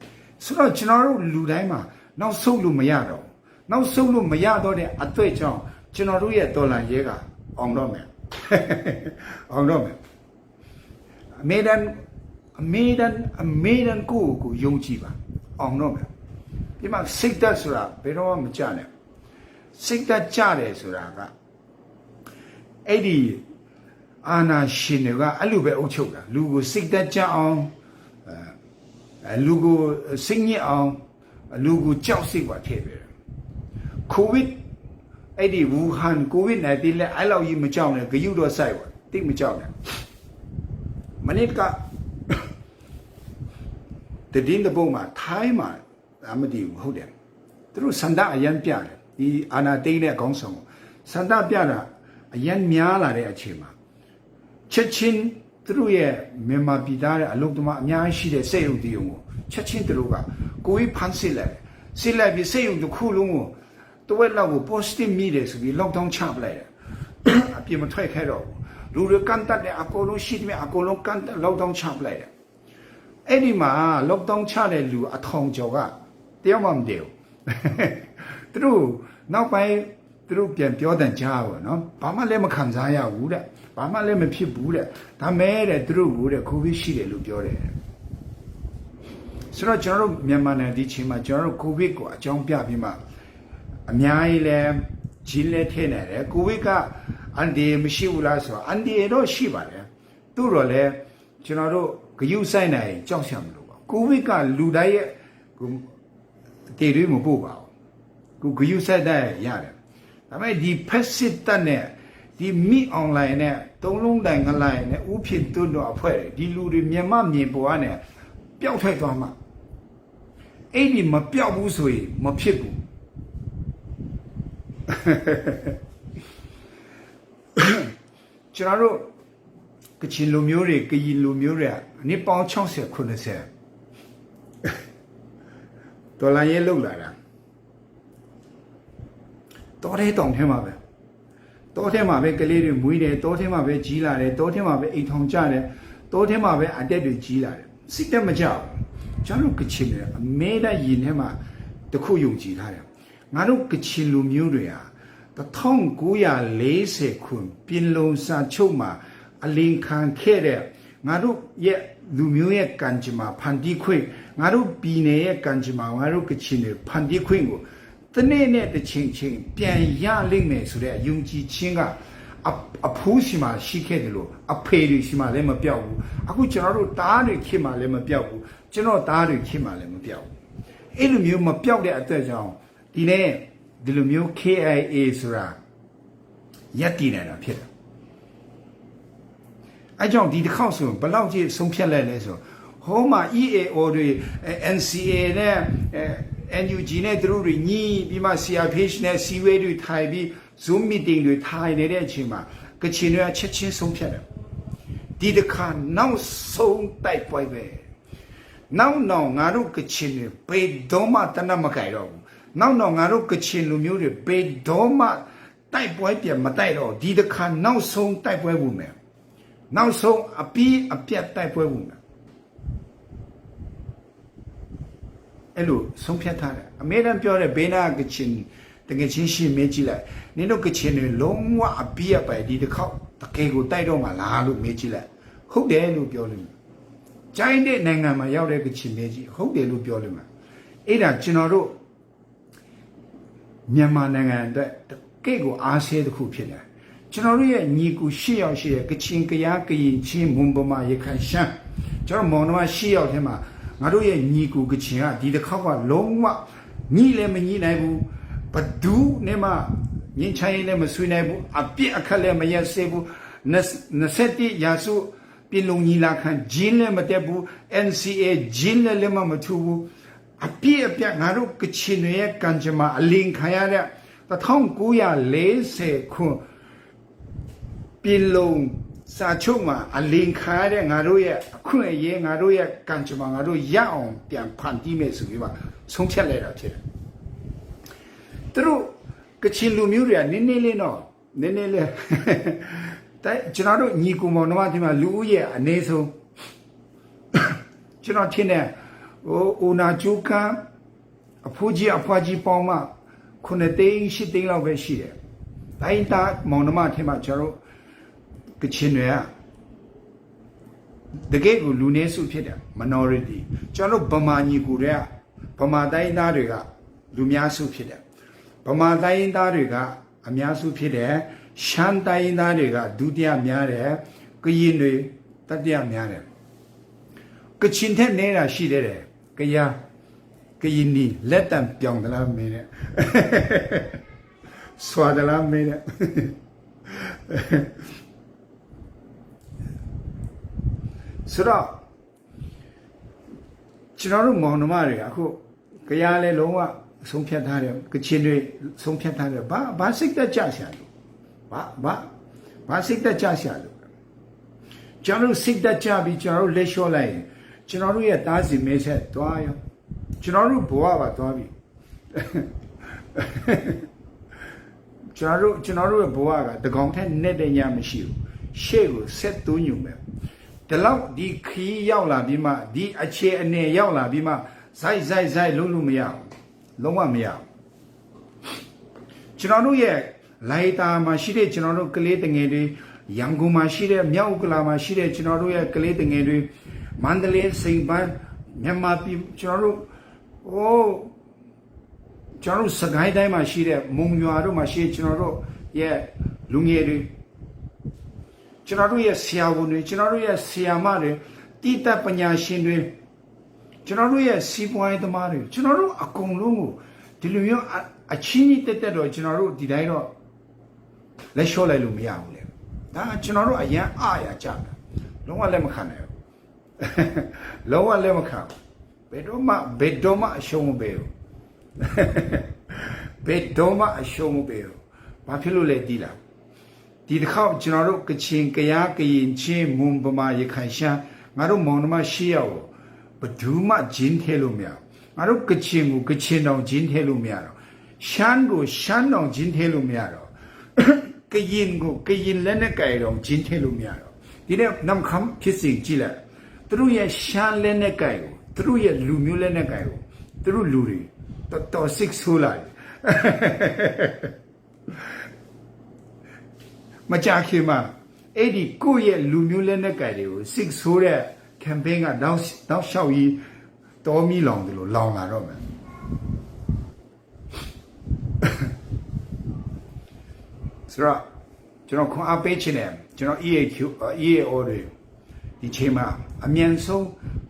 S1: ဆိုတော့ကျွန်တော်တို့လူတိုင်းမှာနောက်ဆုတ်လို့မရတော့နောက်ဆုတ်လို့မရတော့တဲ့အတွေ့အကြုံကျွန်တော်တို့ရဲ့တော်လန်ရဲကအောင်တော့မယ်အောင်တော့မယ်အမေဒန်ကိုယုံကြည်ပါအောင်တော့မယ်ဒီမှာစိတ်သက်ဆိုတာဘယ်တော့မှမကြနဲ့စိတ်သက်ကြတယ်ဆိုတာကအဲ့ဒီအာနာရှင်တွေကအဲ့လိုပဲအုပ်ချုပ်တာလူကိုစိတ်သက်ကြအောင်လူကိုစိတ်ညစ်အောင်လူကိုကြောက်စိတ်ပါထည့်ပေးတယ်ကိုဗစ်အဲ့ဒီဝူဟန်ကိုဗစ်-19လဲအဲ့လောက်ကြီးမကြောက်နဲ့ဂယုတော့စိုက်ပါတိတ်မကြောက်နဲ့မနစ်ကတည်င်းတဲ့ပုံမှာထိုင်းမှာမတည်ဘူးဟုတ်တယ်သူတို့စန္ဒအရန်ပြတယ်ဒီအာနာတိတ်တဲ့ခေါင်းဆောင်စန္ဒပြတာအရန်များလာတဲ့အချိန်မှာချက်ချင်းသူတို့ရဲ့မြန်မာပြည်သားတဲ့အလုပ်သမားအများကြီးရှိတဲ့စိတ်ယုံတည်ယုံကိုချက်ချင်းသူတို့ကကိုယ်ဖမ်းစစ်လိုက်ပြီးစိတ်ယုံတစ်ခုလုံးကိုတဝက်လောက်ကို positive မိတယ်ဆိုပြီး lockdown ချပလိုက်တယ်အပြင်မထွက်ခဲ့တော့လူတွေကန်တက်တဲ့အကုန်လုံးရှိတယ်အကုန်လုံးကန်တက် lockdown ချပလိုက်တယ်အဲ့ဒီမှာ lockdown ချတဲ့လူအထောင်ကျော်ကတယောက်မှမတည်ဘူးသူတို့နောက်ပိုင်းသူတို့ပြန်ပြောတဲ့ကြားပါနော်ဘာမှလည်းမခံစားရဘူးတဲ့ဘာမှလည်းမဖြစ်ဘူးတဲ့ဒါမဲ့တဲ့သူတို့ကိုတဲ့ကိုဗစ်ရှိတယ်လို့ပြောတယ်ဆိုတော့ကျွန်တော်တို့မြန်မာနိုင်ငံဒီချိန်မှာကျွန်တော်တို့ကိုဗစ်ကိုအကြောင်းပြပြီးမှအများကြီးလဲဂျင်းလဲထည့်နေတယ်ကိုဗစ်က安迪没西乌拉说，安迪都西吧嘞，都了嘞，就那都个有塞呢，叫什么路吧？古为个路大爷，个地里没补吧？个有塞呢一样的，他们ဒီဖက်စစ်တပ်နဲ့ဒီမိအွန်လိုင်းနဲ့သုံးလုံးတိုင်ကလိုင်းနဲ့ဥဖြစ်တွန်းတော့အဖွဲ့ဒီလူတွေမြန်မာမြေပေါ်ကနေပျောက်ထွက်သွားမှာအဲ့ဒီမပျောက်ဘူးဆိုရင်မဖြစ်ဘူးကျွန်တော်တို့ကချင်လူမျိုးတွေကရင်လူမျိုးတွေကနေပေါင်း60 90ဒေါ်လာရဲလောက်လာတာတော်တဲ့တောင်ထဲမှာပဲတောထဲမှာပဲကလေးတွေမွေးတယ်တောထဲမှာပဲကြီးလာတယ်တောထဲမှာပဲအိမ်ထောင်ကြတယ်တောထဲမှာပဲအတက်တွေကြီးလာတယ်စိတ်တက်မကြောက်ကျွန်တော်ကချင်တယ်အမဲတဲ့ရင်ထဲမှာတခုယုံကြည်ထားတယ်ငါတို့ကချင်လူမျိုးတွေဟာ1940ခုပြင်လုံစာချုပ်မှာအလင်းခံခဲ့တဲ့ငါတို့ရဲ့လူမျိုးရဲ့ကံကြမ္မာဖန်တီးခွင့်ငါတို့ပြည်နယ်ရဲ့ကံကြမ္မာငါတို့ကချင်တွေဖန်တီးခွင့်ကိုတနေ့နဲ့တစ်ချိန်ချင်းပြန်ရလိမ့်မယ်ဆိုတဲ့ယုံကြည်ခြင်းကအဖိုးရှိမှရှိခဲ့တယ်လို့အဖေတွေရှိမှလည်းမပြောက်ဘူးအခုကျွန်တော်တို့တားတွေခင်မှလည်းမပြောက်ဘူးကျွန်တော်တားတွေခင်မှလည်းမပြောက်ဘူးအဲ့လိုမျိုးမပြောက်တဲ့အတွက်ကြောင့်ဒီနေ့ဒီလိုမျိုး KIA ဆိုတာရက်တည်နေတာဖြစ်တယ်အဲကြောင့်ဒီတစ်ခေါက်ဆိုဘယ်လောက်ကြီးဆုံးဖြတ်လိုက်လဲဆိုဟိုမှာ EAO တွေ NCA နဲ့ NUG နဲ့သူတို့တွေညီပြီးမှ CRPH နဲ့ CWA တွေထိုင်ပြီး Zoom meeting တွေထိုင်နေတဲ့အချိန်မှာကချင်တွေကချက်ချင်းဆုံးဖြတ်တယ်ဒီတစ်ခါနောက်ဆုံးတိုက်ပွဲပဲနောက်ငါတို့ကချင်တွေဘယ်တော့မှတနတ်မကြိုက်တော့ဘူးနောက်ငါတို့ကချင်လူမျိုးတွေဘယ်တော့မှတိုက်ပွဲပြန်မတိုက်တော့ဒီတစ်ခါနောက်ဆုံးတိုက်ပွဲဝင်မယ်နောက်ဆုံးအပြီးအပြတ်တိုက်ပွဲဝင်မယ်အဲ့လိုဆုံးဖြတ်ထားတယ်အမေရိကန်ပြောတဲ့ဘေးနာကချင်တကယ်ချင်းရှင်းမေးကြည့်လိုက်နင်တို့ကချင်တွေလုံးဝအပြည့်အပိုင်ဒီတစ်ခေါက်တကယ်ကိုတိုက်တော့မှလားလို့မေးကြည့်လိုက်ဟုတ်တယ်လို့ပြောလိမ့်မယ်ကျိုင်းတဲ့နိုင်ငံမှာရောက်တဲ့ကချင်မေးကြည့်ဟုတ်တယ်လို့ပြောလိမ့်မယ်အဲ့ဒါကျွန်တော်တို့မြန်မာနိုင်ငံအတွက်တကယ်ကိုအားဆေးတစ်ခုဖြစ်တယ်ကျွန်တော်တို့ရဲ့ညီကူ၈ယောက်ရှိတဲ့ကချင်ကယားကရင်ချင်းမွန်ဗမာရခိုင်ရှမ်းကျွန်တော်မောင်နှမ၈ယောက်ထဲမှာငါတို့ရဲ့ညီကူကချင်ကဒီတစ်ခေါက်ကလုံးဝညီလည်းမညီနိုင်ဘူးဘဒူးနဲ့မှမြင်းချိုင်းလည်းမဆွေးနိုင်ဘူးအပြစ်အခက်လည်းမရက်စေဘူး21ရာစုပြည်လုံးညီလာခံဂျင်းလည်းမတက်ဘူး NCA ဂျင်းလည်းမထူဘူးအပြစ်အပြတ်ငါတို့ကချင်ရဲ့ကံကြမ္မာအလင်းခံရတဲ့1940ခုပြည်လုံးစာချုပ်မှာအလင်းခံရတဲ့ငါတို့ရဲ့အခွင့်အရေးငါတို့ရဲ့ကံကြမ္မာငါတို့ရအောင်ပြန်ဖန်တီးမယ်ဆိုပြီးမှဆုံးဖြတ်လိုက်တာဖြစ်တယ်သူတို့ကချင်လူမျိုးတွေကနည်းနည်းလေးတော့နည်းနည်းလေးតែကျွန်တော်တို့ညီကူမောင်နှမဒီမှာလူဦးရဲ့အနည်းဆုံးကျွန်တော်ထင်တယ်အိုနာကျိုးကအဖိုးကြီးအဖွားကြီးပေါင်းမှ9သိန်း10သိန်းလောက်ပဲရှိတယ်တိုင်းတာမောင်နှမထင်မှကျွန်တော်ကချင်တွေကတကယ်ကိုလူနည်းစုဖြစ်တယ် minority ကျွန်တော်ဗမာညီကူတွေကဗမာတိုင်းသားတွေကလူများစုဖြစ်တယ်ဗမာတိုင်းသားတွေကအများစုဖြစ်တယ်ရှမ်းတိုင်းသားတွေကဒုတိယများတယ်ကရင်တွေတတိယများတယ်ကချင်ထက်နေတာရှိတယ်ကရင်နီလက်တံပြောင်းသလားမင်းနဲ့စွာသလားမင်းနဲ့ဆိုတော့ကျွန်တော်တို့မောင်နှမတွေအခုကြားလဲလုံးဝဆုံးဖြတ်ထားတယ်ကချင်တွေဆုံးဖြတ်ထားတယ်ဘာစိတ်သက်ကြရှာလို့ဘာစိတ်သက်ကြရှာလို့ကျွန်တော်စိတ်သက်ကြပြီးကျွန်တော်လက်လျှော့လိုက်ရင်ကျွန်တော်တို့ရဲ့တားစီမဲဆက်သွားရောကျွန်တော်တို့ဘဝပါသွားပြီကျွန်တော်တို့ရဲ့ဘဝကတကောင်ထက်နဲ့တည်းညမရှိဘူးရှေ့ကိုဆက်သွင်းယူမယ်ဒီလောက်ဒီခီးရောက်လာပြီးမှဒီအခြေအနေရောက်လာပြီးမှဇိုက်လုံးလို့မရဘူးလုံးဝမရဘူးကျွန်တော်တို့ရဲ့လိုက်တာမှာရှိတဲ့ကျွန်တော်တို့ကလေးတငယ်တွေရန်ကုန်မှာရှိတဲ့မြောက်ဥက္ကလာမှာရှိတဲ့ကျွန်တော်တို့ရဲ့ကလေးတငယ်တွေမန္တလေးစိန်ပန်းမြန်မာပြည်ကျွန်တော်တို့စကိုင်းတိုင်းမှာရှိတဲ့မုံရွာတို့မှာရှိကျွန်တော်တို့ရဲ့လူငယ်တွေ ကျွန်တော်တို့ရဲ့ဆရာဝန်တွေကျွန်တော်တို့ရဲ့ဆရာမတွေတိတပညာရှင်တွေကျွန်တော်တို့ရဲ့စီးပွားရေးသမားတွေကျွန်တော်တို့အကုန်လုံးကိုဒီလိုမျိုးအချင်းကြီးတက်တော့ကျွန်တော်တို့ဒီတိုင်းတော့လက်လျှော့လိုက်လို့မရဘူးလေဒါကျွန်တော်တို့အရန်အားရကြတာလုံးဝလက်မခံနိုင်ဘူးလုံးဝလက်မခံဘယ်တော့မှအရှုံးမပေးဘူးဘယ်တော့မှအရှုံးမပေးဘူးဘာဖြစ်လို့လဲဒီလားဒီတစ်ခေါက်ကျွန်တော်တို့ကချင်ကယားကရင်ချင်းမွန်ဗမာရခိုင်ရှမ်းငါတို့မောင်နှမရှိရဘူးဘယ်သူမှဂျင်းထဲလို့မရငါတို့ကချင်ကိုကချင်တောင်ဂျင်းထဲလို့မရတော့ရှမ်းကိုရှမ်းတောင်ဂျင်းထဲလို့မရတော့ကရင်ကိုကရင်လက်နဲ့ကြိုင်တော့ဂျင်းထဲလို့မရတော့ဒီနေ့နမ်ခမ်ဖြစ်စီကြည့်လိုက်သူတို့ရဲ့ရှမ်းလက်နဲ့ကြိုင်ကိုသူတို့ရဲ့လူမျိုးလက်နဲ့ကြိုင်ကိုသူတို့လူတွေတော်6ဆိုးလိုက်မကြခင်မှာအဲ့ဒီကိုယ့်ရဲ့လူမျိုးလက်နဲ့ကြိုင်တွေကို6ဆိုးတဲ့ campaign ကတောက်လျှောက်ကြီးတော်မီလောင်တယ်လို့လောင်လာတော့မယ်ဆိုတော့ကျွန်တော်ခွန်အားပေးချင်တယ်ကျွန်တော် EAO တွေဒီချိန်မှာအမြန်ဆုံး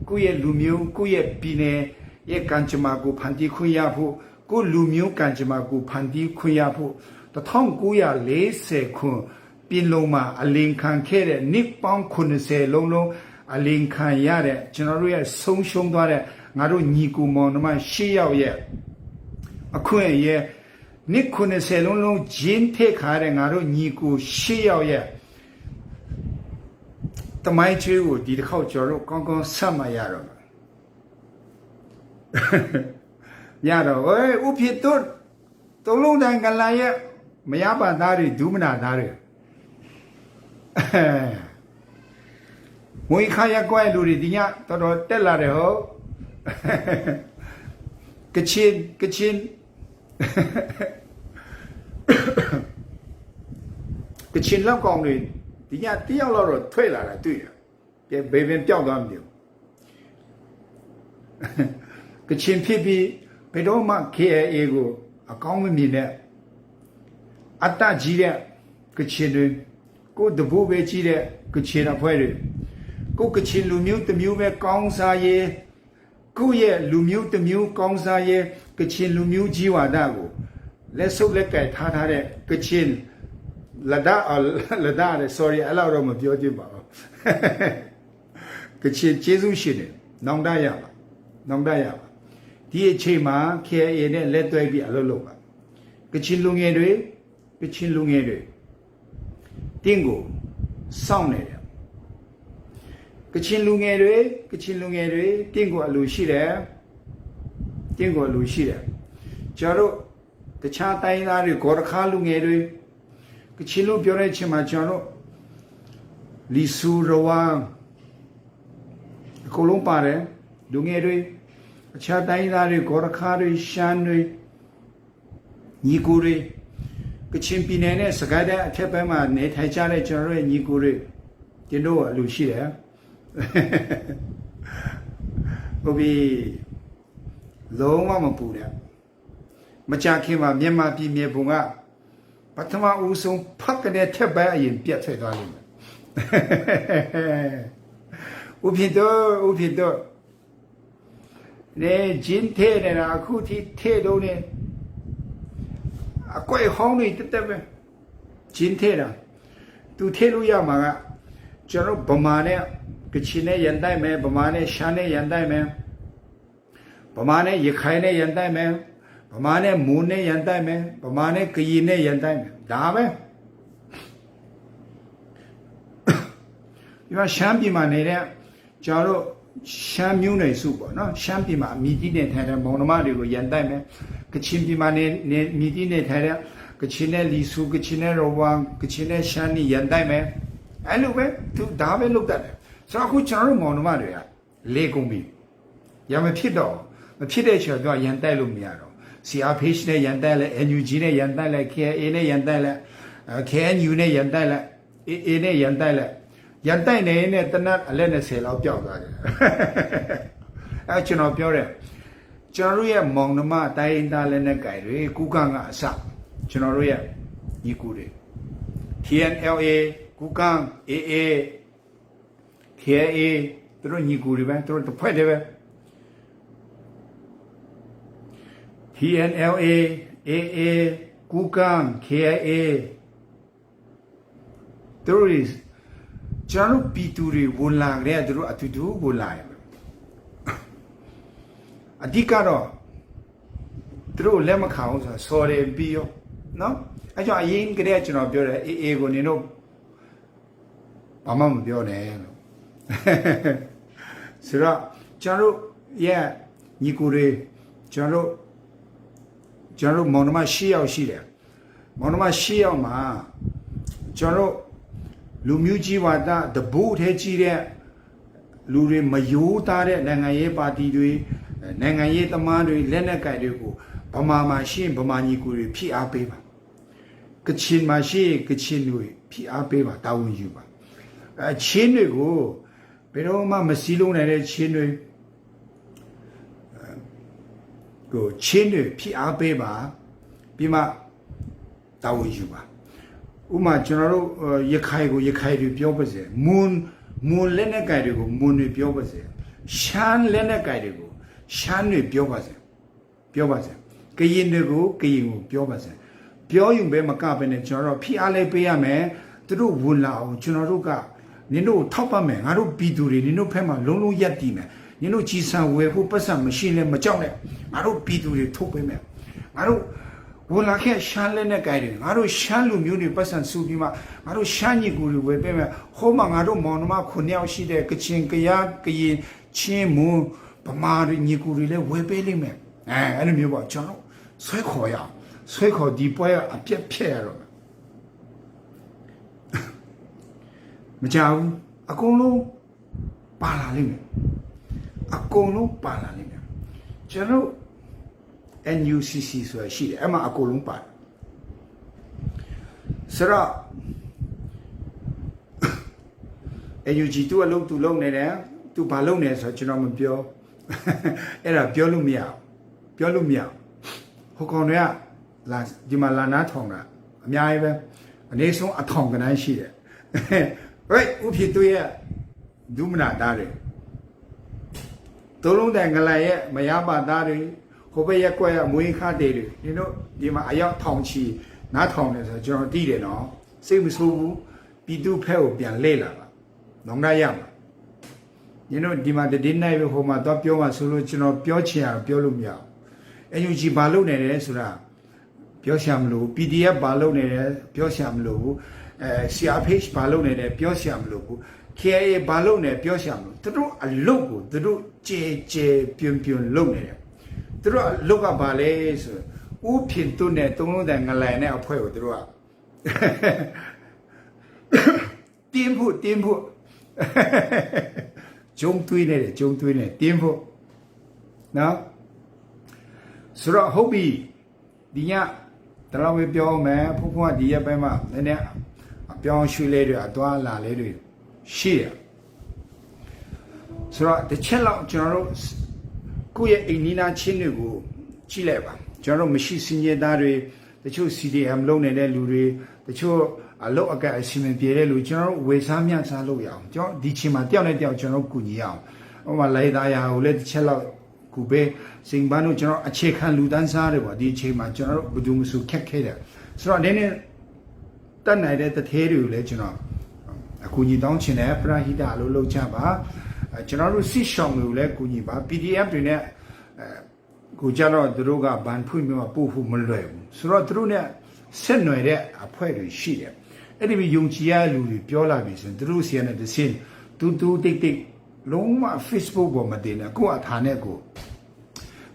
S1: ကိုယ့်ရဲ့လူမျိုးကိုယ့်ရဲ့ပြည်နယ်ရဲ့ကံကြမ္မာကိုဖန်တီးခွင့်ရဖို့ကိုယ့်လူမျိုးကံကြမ္မာကိုဖန်တီးခွင့်ရဖို့1940ခုပြည်လုံးမှာအလင်းခံခဲ့တဲ့နှစ်ပေါင်း80လုံးအလင်းခံရတဲ့ကျွန်တော်တို့ရဲ့ဆုံးရှုံးသွားတဲ့ငါတို့ညီကိုမောင်နှမ10ယောက်ရဲ့အခွင့်အရေးနှစ်90လုံးဂျင်းထက်ခါတဲ့ငါတို့ညီကို10ယောက်ရဲ့တမိုင်းချွေးကိုဒီတစ်ခေါက်ကျော်တော့ကောင်းကောင်းဆက်မရတော့ဘူးညတော့ဥဖြစ်တော့သုံးလုံးတန်ကလာရဲ့မရပါသားတွေဒုမနာသားတွေမွေခါရက်ကွဲလူတွေဒီညတော်တော်တက်လာတယ်ဟောကချင်ကချင်လောက်ကောင်တွေဒီညတယောက်လောက်တော့ထွက်လာတာတွေ့တယ်ဘယ်ပင်ပျောက်သွားမလို့ကချင်ဖြစ်ပြီးဘယ်တော့မှ KIA ကိုအကောင်းမမြင်တဲ့အတ္တကြီးတဲ့ကချင်တွေကိုတဘူပဲကြီးတဲ့ကချင်အဖွဲ့တွေကိုကချင်လူမျိုးတစ်မျိုးပဲကောင်းစားရေးကိုရဲ့လူမျိုးတစ်မျိုးကောင်းစားရေးကချင်လူမျိုးကြီးဝါဒကိုလက်ဆုပ်လက်ကဲထားတဲ့ကချင်လဒါတဲ့ sorry အဲ့လောက်တော့မပြောချင်ပါဘူးကချင်ကျေးဇူးရှင်တယ်နောင်တရပါဒီအချိန်မှာ KIA နဲ့လက်တွဲပြီးအလုပ်လုပ်ပါကချင်လူငယ်တွေတင်းကိုစောင့်နေတယ်ကချင်လူငယ်တွေတင်းကိုအလိုရှိတယ်ကျွန်တော်တို့တခြားတိုင်းသားတွေဂေါ်ရခါလူငယ်တွေကချင်လူပြောတဲ့အချိန်မှာကျွန်တော်တို့လီဆူရဝမ်အကုန်လုံးပါတယ်လူငယ်တွေအခြားတိုင်းသားတွေဂေါ်ရခါတွေရှမ်းတွေညီကိုတွေကချင်ပြည်နယ်နဲ့စကိုင်းတိုင်းအထက်ပိုင်းမှာနေထိုင်ကြတဲ့ကျွန်တော်တို့ရဲ့ညီကိုတွေကျွန်တော်အလိုရှိတယ်ဟုတ်ပြီလုံးဝမပူတဲ့မကြခင်မှာမြန်မာပြည်မြေပုံကပထမဦးဆုံးဖတ်တဲ့ထက်ပိုင်းအရင်ပြတ်ထွက်သွားလိမ့်မယ်ဥဖြစ်တော့နေဂျင်းထဲနေတာအခုထိထဲတော့နေအကွက်ဟောင်းနေတက်ပဲဂျင်းထဲတာသူထဲလို့ရမှာကကျွန်တော်ဗမာနဲ့ကချင်နဲ့ရန်တိုက်မယ်ဗမာနဲ့ရှမ်းနဲ့ရန်တိုက်မယ်ဗမာနဲ့ရခိုင်နဲ့ရန်တိုက်မယ်ဗမာနဲ့မွန်နဲ့ရန်တိုက်မယ်ဗမာနဲ့ကရင်နဲ့ရန်တိုက်မယ်ဒါပဲဒီမှာရှမ်းပြည်မှာနေတဲ့ကျွန်တော်တို့ရှမ်းမျိုးနယ်စုပေါ့နော်ရှမ်းပြည်မှာမြည်ကြီးနဲ့ထိုင်တဲ့မောင်နှမတွေကိုရန်တိုက်မယ်ကချင်ပြည်မှာနေမြည်ကြီးနဲ့ထိုင်တဲ့ကချင်နဲ့လီဆူကချင်နဲ့ရောဝမ်ကချင်နဲ့ရှမ်းနဲ့ရန်တိုက်မယ်အဲ့လိုပဲသူဒါပဲလုပ်တတ်တယ်ဆိုတော့အခုကျွန်တော်တို့မောင်နှမတွေကလေကုန်ပြီရမဖြစ်တဲ့ချိန်တော့ရန်တိုက်လို့မရတော့ CRPH နဲ့ရန်တိုက်လိုက် NUG နဲ့ရန်တိုက်လိုက် KA နဲ့ရန်တိုက်လိုက် KNU နဲ့ရန်တိုက်လိုက် AA နဲ့ရန်တိုက်လိုက်ရန်တိုက်နေတဲ့တနတ်အလက်20လောက်ပျောက်သွားတယ်အဲကျွန်တော်ပြောတယ်ကျွန်တော်တို့ရဲ့မောင်နှမတိုင်းသားလက်နဲ့ကြိုင်တွေကုကကအစကျွန်တော်တို့ရဲ့ညီကူတွေ TNLA ကူကန်အေအေခေအေသူတို့ညီကူတွေပဲသူတို့တစ်ဖွဲ့တည်းပဲ TNLA AA ကူကန် KIA သူတို့ကျွန်တော်ပီတူတွေဝင်လာကြတဲ့သူတို့အတူတူဝင်လာတယ်အဓိကတော့သူတို့လက်မခံအောင်ဆိုဆော်တယ်ပြီးရောနော်အဲကြောင့်အရင်ကတည်းကကျွန်တော်ပြောတယ် AA ကိုနင်တို့ဘာမှမပြောနဲ့လို့ဆိုတော့ကျွန်တော်ရဲ့ညီကိုတွေကျွန်တော်မောင်နှမ၈ယောက်ရှိတယ်မောင်နှမ၈ယောက်မှာကျွန်တော်လူမျိုးကြီးဝါဒတဘိုးထဲကြီးတဲ့လူတွေမယိုးသားတဲ့နိုင်ငံရေးပါတီတွေနိုင်ငံရေးသမားတွေလက်နက်ကိုင်တွေကိုဗမာမှာရှိရင်ဗမာညီကိုတွေဖိအားပေးပါကချင်မှာရှိရင်ကချင်တွေဖိအားပေးပါတာဝန်ယူပါချင်းတွေကိုဘယ်တော့မှမစည်းလုံးနိုင်တဲ့ချင်းတွေကိုချင်းတွေဖိအားပေးပါပြီးမှတာဝန်ယူပါဥမာကျွန်တော်တို့ရခိုင်ကိုရခိုင်တွေပြောပါစေမွန်လက်နက်ကိုင်တွေကိုမွန်တွေပြောပါစေရှမ်းလက်နက်ကိုင်တွေကိုရှမ်းတွေပြောပါစေကရင်တွေကိုကရင်ကိုပြောပါစေပြောရင်ပဲမကပဲနဲ့ကျွန်တော်တို့ဖိအားလေးပေးရမယ်သူတို့ဝင်လာအောင်ကျွန်တော်တို့ကနင်တို့ထောက်ပံ့မယ်ငါတို့ပြည်သူတွေနင်တို့ဖက်မှာလုံးလုံးရက်တည်မယ်နင်တို့ကြီးစံဝယ်ဖို့ပတ်စံမရှိလဲမကြောက်နဲ့ငါတို့ပြည်သူတွေထုတ်ပေးမယ်ငါတို့ဝင်လာခဲ့ရှမ်းလက်နဲ့ကြိုက်တယ်ငါတို့ရှမ်းလူမျိုးတွေပတ်စံစုပြီးမှငါတို့ရှမ်းညီကိုတွေဝယ်ပေးမယ်ဟိုမှာငါတို့မောင်နှမ9ယောက်ရှိတဲ့ကချင်ကရားကရင်ချင်းမွန်ဗမာတွေညီကိုတွေလည်းဝယ်ပေးလိမ့်မယ်အဲ့လိုမျိုးပေါ့ကျွန်တော်ဆွဲခေါ်ရအောင်ဆွဲခေါ်ဒီပွဲအပြက်ဖြက်ရတော့မကြောက်အကုန်လုံးပါလာလိမ့်မယ်အကုန်လုံးပါလာလိမ့်မယ်ကျွန်တော်NUCC ဆိုတာရှိတယ်အဲ့မှာအကုန်လုံးပါတယ်ဆိုတော့ NUG သူ့အလုပ်သူလုပ်နေတယ်သူဘာလုပ်နေဆိုတော့ကျွန်တော်မပြောအဲ့ဒါပြောလို့မရဟိုကောင်တွေကလာဒီမှာလာနာထောင်တာအများကြီးပဲအနည်းဆုံးအထောင်ကနန်းရှိတယ်ဟဲ့ဥဖြစ်သူရဲ့ဒုမနာသားတွေသုံးလုံးတိုင်ကလေးရဲ့မရပါသားတွေဟိုဘက်ရက်ကွက်ရမွေးခါတေးတွေဒီတို့ဒီမှာအရောက်ထောင်ချီနားထောင်နေဆိုကျွန်တော်သိတယ်နော်စိတ်မဆိုးဘူးပြည်သူဖက်ကိုပြန်လဲလာပါနောင်ရရမှာဒီတို့ဒီမှာတည်နိုင်ပဲဟိုမှာတော့ပြောမှဆိုလို့ကျွန်တော်ပြောချင်ရပြောလို့မရဘူးNUG ဘာလုပ်နေတယ်ဆိုတာပြောရှာမလို့ PDF ဘာလုပ်နေတယ်ပြောရှာမလို့CRPH ဘာလုပ်နေတယ်ပြောရှာမလို့ KIA ဘာလုပ်နေပြောရှာမလို့သူတို့အလုပ်ကိုသူတို့ကြေပြွန်လုပ်နေတယ်သူတို့အလုပ်ကဘာလဲဆိုဥဖြစ်တွနဲ့သုံးလုံးတိုင်ငလိုင်နဲ့အဖွဲ့ကိုသူတို့ကတင်းဖို့ဂျုံသွေးနဲ့တင်းဖို့နော်ဆိုတော့ဟုတ်ပြီဒီညတလောက်ပဲပြောမယ်ဖုန်းကဒီရက်ပိုင်းမှာနည်းနည်းအပြောင်းရွှေ့လေးတွေအသွားလာလေးတွေရှိရဆိုတော့တစ်ချက်လောက်ကျွန်တော်တို့ကိုယ့်ရဲ့အိမ်နီးနားချင်းတွေကိုကြည့်လိုက်ပါကျွန်တော်တို့မရှိစင်ရသားတွေတချို့ CDM လုပ်နေတဲ့လူတွေတချို့အလုပ်အကန့်အစီအမံပြေတဲ့လူကျွန်တော်တို့ဝေစားမြစားလုပ်ရအောင်ကျွန်တော်ဒီချိန်မှာတယောက်နဲ့တယောက်ကျွန်တော်တို့ကူညီရအောင်ဟိုမှာလိုက်သားရကိုလည်းတစ်ချက်လောက်ကူပဲစင်ပန်းတို့ကျွန်တော်အခြေခံလူတန်းစားတွေပေါ့ဒီအချိန်မှာကျွန်တော်တို့ဘယ်သူမှဆိုခက်ခဲတယ်ဆိုတော့အနေနဲ့တက်နိုင်တဲ့တထဲတွေကိုလည်းကျွန်တော်အကူအညီတောင်းချင်တယ်ပရဟိတလို့လုပ်ချပါကျွန်တော်တို့စစ်ရှောင်းတွေကိုလည်းကူညီပါ PDF တွေနဲ့ကိုကြတော့သူတို့ကဘန်ဖွင့်ပြီးမှပို့ဖို့မလွယ်ဘူးဆိုတော့သူတို့နဲ့ဆက်နွယ်တဲ့အဖွဲ့တွေရှိတယ်အဲ့ဒီယုံကြည်ရလူတွေပြောလာပြီဆိုရင်သူတို့ဆီကနေတစ်စင်းတူတိတ်လုံးဝ Facebook ပေါ်မှာတင်တယ်ကိုယ့်အထာနဲ့ကို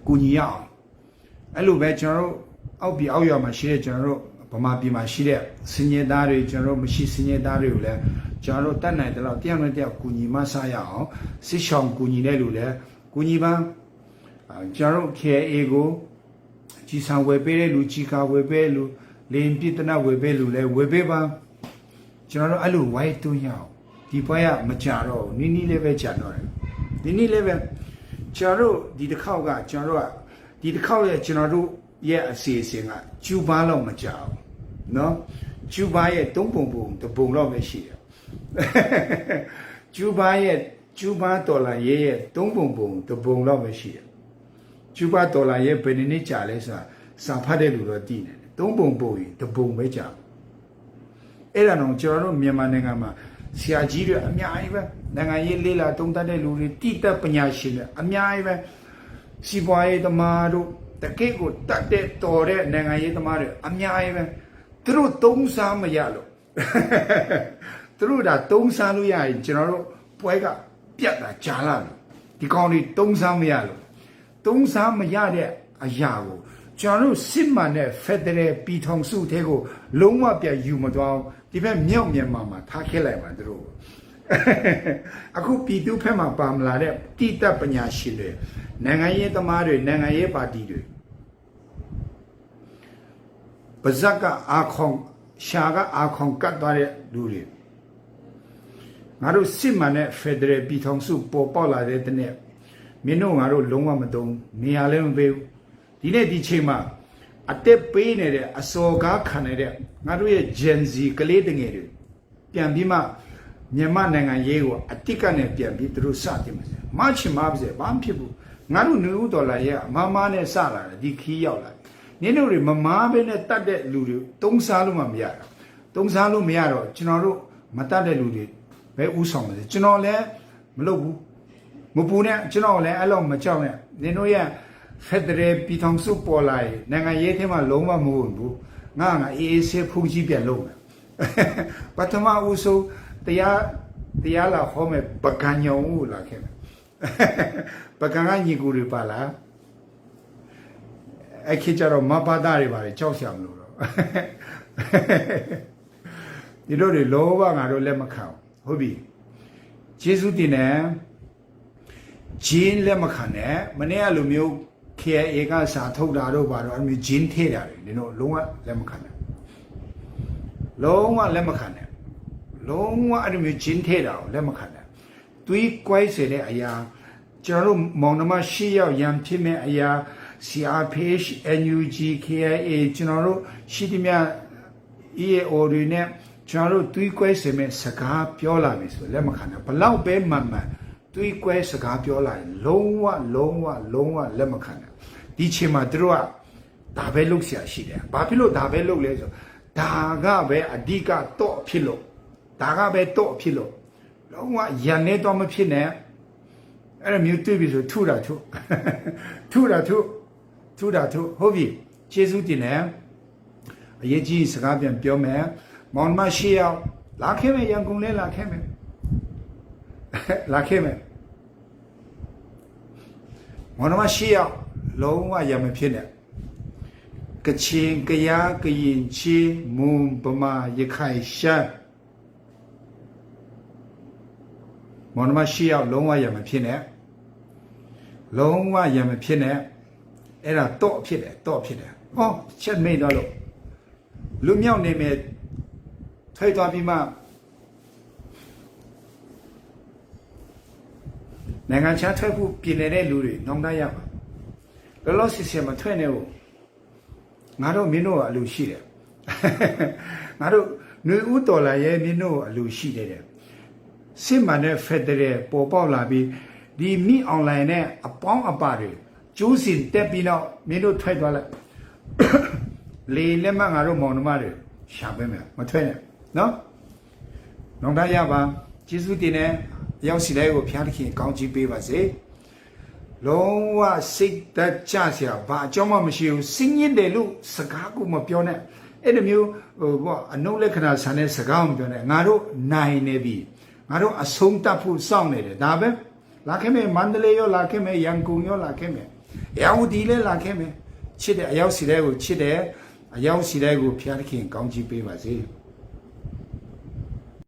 S1: ကူညီရအောင်အဲ့လိုပဲကျွန်တော်တို့အောက်ရွာမှာရှိတဲ့ကျွန်တော်တို့ဗမာပြည်မှာရှိတဲ့စင်ရသားတွေကျွန်တော်တို့မရှိစင်ရသားတွေကိုလည်းကျွန်တော်တို့တတ်နိုင်တယ်လို့တယောက်နဲ့တယောက်ကူညီမဆရအောင်စစ်ဆောင်ကူညီတဲ့လူလည်းကူညီပါကျွန်တော်တို့ KA ကိုကြီးဆောင်ဝယ်ပေးတဲ့လူကြီးကာဝယ်ပေးလူလင်းပြတနာဝယ်ပေးလူလည်းဝယ်ပေးပါကျွန်တော်တို့အဲ့လိုဝိုင်းတွန်းရအောင်ဒီဘွားကမကြတော့နီးလေးပဲကြတော့တယ်နီးလေးပဲကျွန်တော်တို့ဒီတစ်ခေါက်ကကျွန်တော်တို့ကဒီတစ်ခေါက်ရဲ့ကျွန်တော်တို့ရဲ့အစီအစဉ်ကကျူပါလောက်မကြဘူးเนาะ ကျူးဘာရဲ့3ပုံပုံတပုံတော့ပဲရှိတယ်ကျူးဘာဒေါ်လာရဲ့3ပုံပုံတပုံတော့ပဲရှိတယ်ကျူးဘာဒေါ်လာရဲ့ဘယ်နှစ်ကြာလဲဆိုတာစာဖတ်တဲ့လူတော့သိနေတယ်3ပုံပုံရင်တပုံပဲကြာအဲ့ဒါတော့ကျွန်တော်တို့မြန်မာနိုင်ငံမှာဆရာကြီးတွေအများကြီးပဲနိုင်ငံရေးလေးလာတုံးတတ်တဲ့လူတွေတိတက်ပညာရှင်တွေအများကြီးပဲစီးပွားရေးသမားတို့တကယ့်ကိုတတ်တဲ့တော်တဲ့နိုင်ငံရေးသမားတွေအများကြီးပဲသူတို့သုံးစားမရလို့သူတို့ဒါသုံးစားလို့ရရင်ကျွန်တော်တို့ပွဲကပြတ်တာကြာလာလို့ဒီကောင်တွေသုံးစားမရလို့သုံးစားမရတဲ့အရာကိုကျွန်တော်တို့စစ်မှန်တဲ့ Federal ပြည်ထောင်စုထဲကိုလုံးဝပြယူမသွားအောင်ဒီဘက်မြောက်မြန်မာမှာထားခဲ့လိုက်ပါသူတို့အခုပြည်သူဖက်မှာပါမလာတဲ့တိတက်ပညာရှင်တွေနိုင်ငံရေးသမားတွေနိုင်ငံရေးပါတီတွေပါဇက်ကအာခေါင်ရှာကအာခေါင်ကတ်သွားတဲ့လူတွေငါတို့စစ်မှန်တဲ့ Federal ပြည်ထောင်စုပေါ်ပေါက်လာတဲ့တနေ့မင်းတို့ငါတို့လုံးဝမသုံးနေရာလည်းမပေးဘူးဒီနေ့ဒီချိန်မှာအတက်ပေးနေတဲ့အစော်ကားခံနေတဲ့ငါတို့ရဲ့ Gen Z ကလေးတငယ်တွေပြန်ပြီးမှမြန်မာနိုင်ငံရေးကိုအတိတ်ကနေပြန်ပြီးသူတို့စတင်မှာမချင်မပါစေဘာမှဖြစ်ဘူးငါတို့$ဒေါ်လာရဲ့အမမားနဲ့စလာတယ်ဒီခီးရောက်လာနင်တို့တွေမမားပဲနဲ့တတ်တဲ့လူတွေတုံးစားလို့မှမရတာတုံးစားလို့မရတော့ကျွန်တော်တို့မတတ်တဲ့လူတွေပဲဥဆောင်တယ်ကျွန်တော်လည်းမလုပ်ဘူးမပူနဲ့ကျွန်တော်လည်းအဲ့လိုမကြောက်နဲ့နင်တို့ရဲ့ Federal ပြည်ထောင်စုပေါ်လာရင်နိုင်ငံရေးထဲမှာလုံးဝမဟုတ်ဘူးငါအေးအေးဆေးဖုန်ကြီးပြန်လုပ်မယ်ပထမဦးဆုံးတရားလာဟောမယ်ပကံညောင်ဦးလာခဲ့မယ်ပကံကညီကူတွေပါလားအဲ့ခေတ်ကျတော့မပါသားတွေပါတယ်ကြောက်ရှာမလို့တော့ဒီလိုတွေလောဘငါတို့လက်မခံဟုတ်ပြီယေရှုတင်တယ်ဂျင်းလက်မခံနဲ့မနေ့ကလိုမျိုး KIA ကစာထုတ်တာတော့ပါတော့အဲ့မျိုးဂျင်းထဲတာတွေနင်တို့လုံးဝလက်မခံနဲ့လုံးဝလက်မခံနဲ့လုံးဝအဲ့မျိုးဂျင်းထဲတာကိုလက်မခံနဲ့သွေးကွဲစေတဲ့အရာကျွန်တော်တို့မောင်နှမရှိရောက်ရံဖြစ်မဲ့အရာ CRPH NUG KIA ကျွန်တော်တို့ရှိသမျှ EAO တွေနဲ့ကျွန်တော်တို့သွေးကွဲစေမဲ့စကားပြောလာပြီဆိုလက်မခံနဲ့ဘလောက်ပဲမှန်မှန်သွေးကွဲစကားပြောလာရင်လုံးဝလက်မခံနဲ့ဒီချိန်မှာတို့ကဒါပဲလုပ်เสียရှိတယ်ဘာဖြစ်လို့ဒါပဲလုပ်လဲဆိုဒါကပဲအဓိကတော့ဖြစ်လို့ဒါကပဲတော့ဖြစ်လို့လုံးဝရန်နေတော့မဖြစ်နဲ့အဲ့လိုမျိုးတွေ့ပြီဆိုထုတာဟုတ်ပြီကျေးဇူးတင်တယ်အရေးကြီးစကားပြန်ပြောမယ်မောင်မရှိရောက်လာခဲ့မယ်ရန်ကုန်လဲလာခဲ့မယ်မောင်မရှိရောက်လုံးဝရမဖြစ်နဲ့ကချင်ကယားကရင်ချင်းမွန်ဗမာရခိုင်ရှမ်းမောင်မရှိရောက်လုံးဝရမဖြစ်နဲ့အဲ့ဒါတော့ဖြစ်တယ်ဟောချက်မိတ်တော့လို့လူမြောက်နေမယ်ထွက်သွားပြီးမှနိုင်ငံခြားထွက်ဖို့ပြင်နေတဲ့လူတွေနောင်တရပါလောလောဆယ်မထွက်နဲ့ဘူးငါတို့မင်းတို့ကအလူရှိတယ်ငါတို့$ဒေါ်လာရဲ့မင်းတို့အလူရှိတယ်စစ်မှန်တဲ့ Federal ပေါ်ပေါက်လာပြီးဒီမိအွန်လိုင်းနဲ့အပေါင်းအပါတွေကျိုးစင်တက်ပြီးတော့မင်းတို့ထွက်သွားလိုက်လေလက်မငါတို့မောင်နှမတွေရှာပေးမယ်မထွက်နဲ့နော်နောင်တရပါကျေးဇူးတင်တယ်ရောက်စီလိုက်ကိုဖျားသခင်ကောင်းချီးပေးပါစေလုံးဝစိတ်သက်ကြစရာဘာအကြောင်းမှမရှိဘူးစင်းရင်တယ်လို့စကားကိုမပြောနဲ့အဲ့လိုမျိုးအနုလက္ခဏာဆန်တဲ့စကားကိုမပြောနဲ့ငါတို့နိုင်နေပြီငါတို့အဆုံးတတ်ဖို့စောင့်နေတယ်ဒါပဲလာခဲ့မယ်မန္တလေးရောလာခဲ့မယ်ရန်ကုန်ရောလာခဲ့မယ်ရောက်ဒီလဲလာခဲ့မယ်ချစ်တဲ့အရောက်စီလိုက်ကိုချစ်တယ်အရောက်စီလိုက်ကိုဖျားသခင်ကောင်းချီးပေးပါစေ